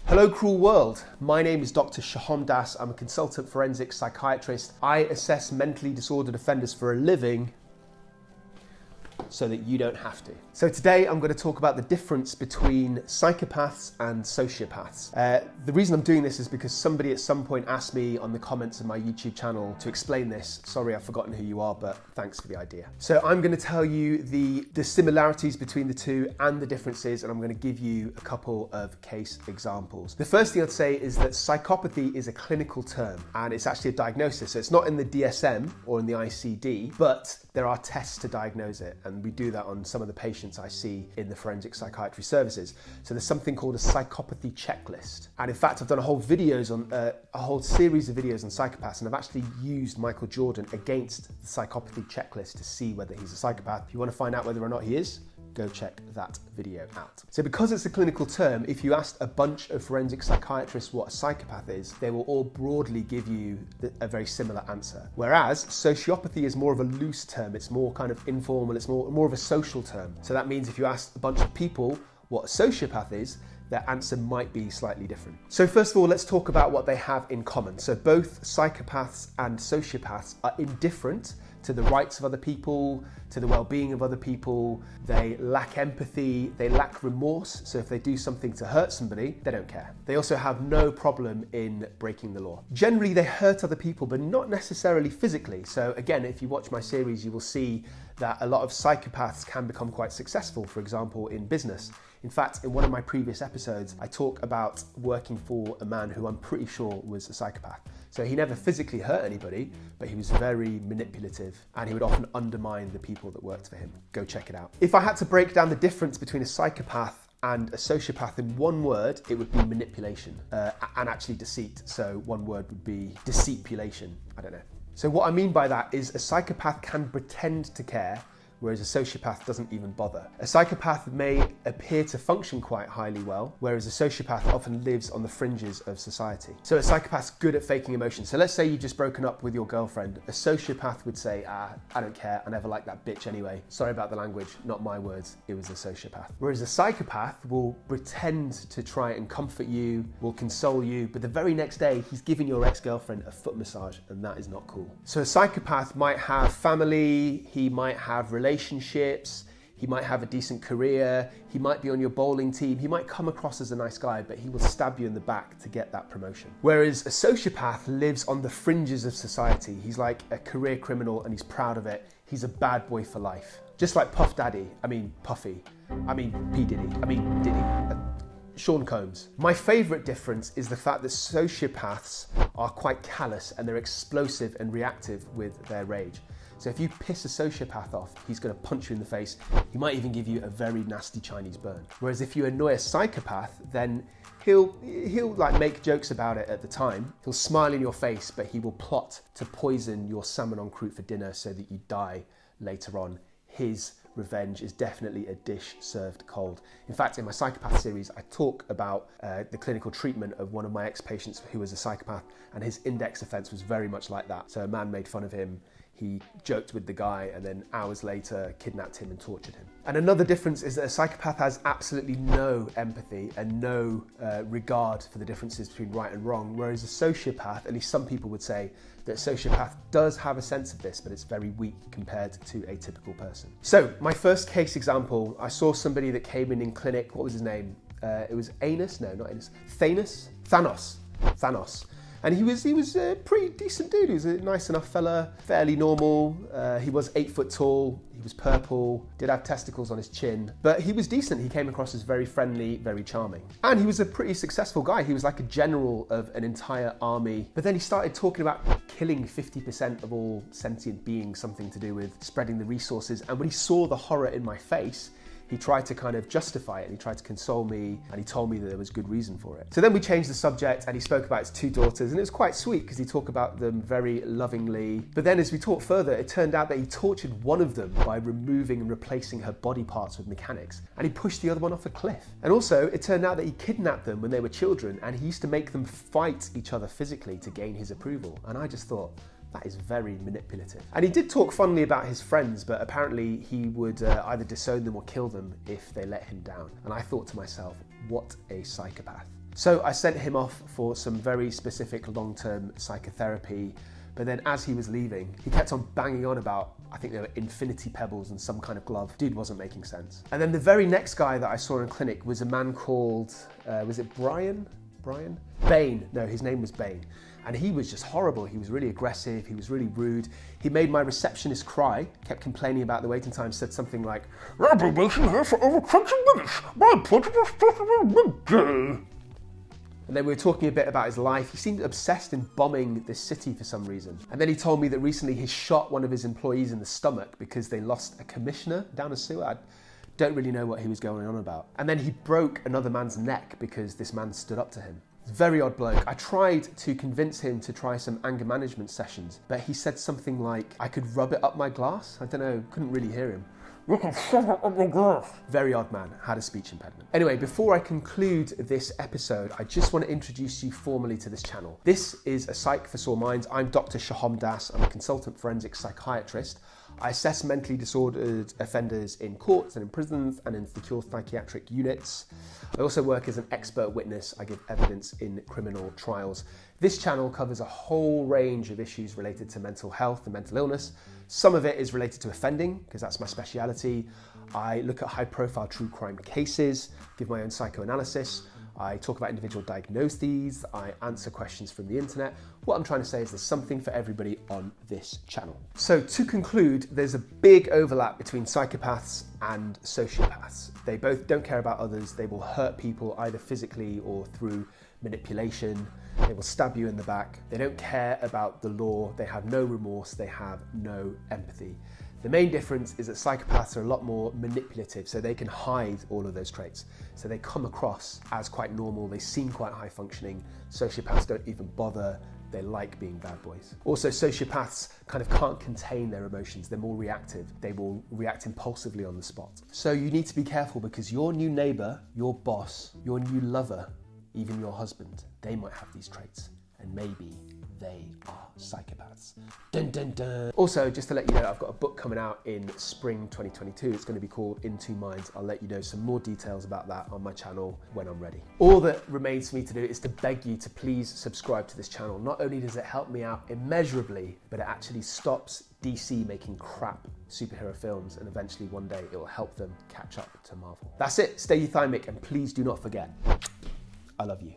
Hello cruel world, my name is Dr. 𝐏𝐬𝐲𝐝 𝐷𝐴S. I'm a consultant forensic psychiatrist. I assess mentally disordered offenders for a living so that you don't have to. So today I'm going to talk about the difference between psychopaths and sociopaths. The reason I'm doing this is because somebody at some point asked me on the comments of my YouTube channel to explain this. Sorry, I've forgotten who you are, but thanks for the idea. So I'm going to tell you the similarities between the two and the differences, and I'm going to give you a couple of case examples. The first thing I'd say is that psychopathy is a clinical term, and it's actually a diagnosis. So it's not in the DSM or in the ICD, but there are tests to diagnose it, and we do that on some of the patients I see in the forensic psychiatry services. So there's something called a psychopathy checklist. And in fact, I've done a whole series of videos on psychopaths, and I've actually used Michael Jordan against the psychopathy checklist to see whether he's a psychopath. If you want to find out whether or not he is, go check that video out. So because it's a clinical term, if you asked a bunch of forensic psychiatrists what a psychopath is, they will all broadly give you a very similar answer. Whereas sociopathy is more of a loose term, it's more kind of informal, it's more of a social term. So that means if you ask a bunch of people what a sociopath is, their answer might be slightly different. So first of all, let's talk about what they have in common. So both psychopaths and sociopaths are indifferent to the rights of other people, to the well-being of other people. They lack empathy, they lack remorse. So if they do something to hurt somebody, they don't care. They also have no problem in breaking the law. Generally, they hurt other people, but not necessarily physically. So again, if you watch my series, you will see that a lot of psychopaths can become quite successful, for example, in business. In fact, in one of my previous episodes, I talk about working for a man who I'm pretty sure was a psychopath. So he never physically hurt anybody, but he was very manipulative, and he would often undermine the people that worked for him. Go check it out. If I had to break down the difference between a psychopath and a sociopath in one word, it would be manipulation, and actually deceit. So one word would be deceitpulation. I don't know. So what I mean by that is a psychopath can pretend to care, whereas a sociopath doesn't even bother. A psychopath may appear to function quite highly well, whereas a sociopath often lives on the fringes of society. So a psychopath's good at faking emotions. So let's say you've just broken up with your girlfriend. A sociopath would say, I don't care, I never liked that bitch anyway. Sorry about the language, not my words, it was a sociopath. Whereas a psychopath will pretend to try and comfort you, will console you, but the very next day he's giving your ex-girlfriend a foot massage, and that is not cool. So a psychopath might have family, he might have relationships, he might have a decent career, he might be on your bowling team, he might come across as a nice guy, but he will stab you in the back to get that promotion. Whereas a sociopath lives on the fringes of society. He's like a career criminal and he's proud of it. He's a bad boy for life. Just like Puffy, P. Diddy, Sean Combs. My favourite difference is the fact that sociopaths are quite callous and they're explosive and reactive with their rage. So if you piss a sociopath off, he's going to punch you in the face. He might even give you a very nasty Chinese burn. Whereas if you annoy a psychopath, then he'll like make jokes about it at the time. He'll smile in your face, but he will plot to poison your salmon en croûte for dinner so that you die later on. His revenge is definitely a dish served cold. In fact, in my psychopath series, I talk about the clinical treatment of one of my ex-patients who was a psychopath, and his index offence was very much like that. So a man made fun of him, he joked with the guy, and then hours later kidnapped him and tortured him. And another difference is that a psychopath has absolutely no empathy and no regard for the differences between right and wrong, whereas a sociopath, at least some people would say, that a sociopath does have a sense of this, but it's very weak compared to a typical person. So my first case example, I saw somebody that came in clinic. What was his name? It was Anus? No, not Anus. Thanos. And he was a pretty decent dude. He was a nice enough fella, fairly normal. He was 8 foot tall. He was purple, did have testicles on his chin, but he was decent. He came across as very friendly, very charming. And he was a pretty successful guy. He was like a general of an entire army. But then he started talking about killing 50% of all sentient beings, something to do with spreading the resources. And when he saw the horror in my face, he tried to kind of justify it, and he tried to console me, and he told me that there was good reason for it. So then we changed the subject, and he spoke about his 2 daughters, and it was quite sweet because he talked about them very lovingly. But then as we talked further, it turned out that he tortured one of them by removing and replacing her body parts with mechanics, and he pushed the other one off a cliff. And also, it turned out that he kidnapped them when they were children, and he used to make them fight each other physically to gain his approval. And I just thought, that is very manipulative. And he did talk fondly about his friends, but apparently he would either disown them or kill them if they let him down. And I thought to myself, what a psychopath. So I sent him off for some very specific long-term psychotherapy, but then as he was leaving, he kept on banging on about, I think they were infinity pebbles and some kind of glove. Dude wasn't making sense. And then the very next guy that I saw in clinic was a man called, was it Brian? Bain. No, his name was Bain. And he was just horrible. He was really aggressive. He was really rude. He made my receptionist cry, kept complaining about the waiting time, said something like, "I've been waiting here for over 20 minutes. My appointment was supposed to be midday." And then we were talking a bit about his life. He seemed obsessed in bombing this city for some reason. And then he told me that recently he shot one of his employees in the stomach because they lost a commissioner down a sewer. I don't really know what he was going on about. And then he broke another man's neck because this man stood up to him. Very odd bloke. I tried to convince him to try some anger management sessions, but he said something like, I could rub it up my glass. I don't know, couldn't really hear him. You can shove it up your glass. Very odd man, had a speech impediment. Anyway, before I conclude this episode, I just want to introduce you formally to this channel. This is a Psych for Sore Minds. I'm Dr. 𝐏𝐬𝐲𝐝 𝐷𝐴S. I'm a consultant forensic psychiatrist. I assess mentally disordered offenders in courts and in prisons and in secure psychiatric units. I also work as an expert witness. I give evidence in criminal trials. This channel covers a whole range of issues related to mental health and mental illness. Some of it is related to offending, because that's my speciality. I look at high-profile true crime cases, give my own psychoanalysis. I talk about individual diagnoses. I answer questions from the internet. What I'm trying to say is there's something for everybody on this channel. So to conclude, there's a big overlap between psychopaths and sociopaths. They both don't care about others. They will hurt people either physically or through manipulation. They will stab you in the back. They don't care about the law. They have no remorse. They have no empathy. The main difference is that psychopaths are a lot more manipulative, so they can hide all of those traits. So they come across as quite normal. They seem quite high functioning. Sociopaths don't even bother. They like being bad boys. Also, sociopaths kind of can't contain their emotions. They're more reactive. They will react impulsively on the spot. So you need to be careful, because your new neighbor, your boss, your new lover, even your husband, they might have these traits, and maybe they are psychopaths. Dun, dun, dun. Also, just to let you know, I've got a book coming out in spring 2022. It's going to be called In Two Minds. I'll let you know some more details about that on my channel when I'm ready. All that remains for me to do is to beg you to please subscribe to this channel. Not only does it help me out immeasurably, but it actually stops DC making crap superhero films, and eventually one day it will help them catch up to Marvel. That's it. Stay euthymic, and please do not forget, I love you.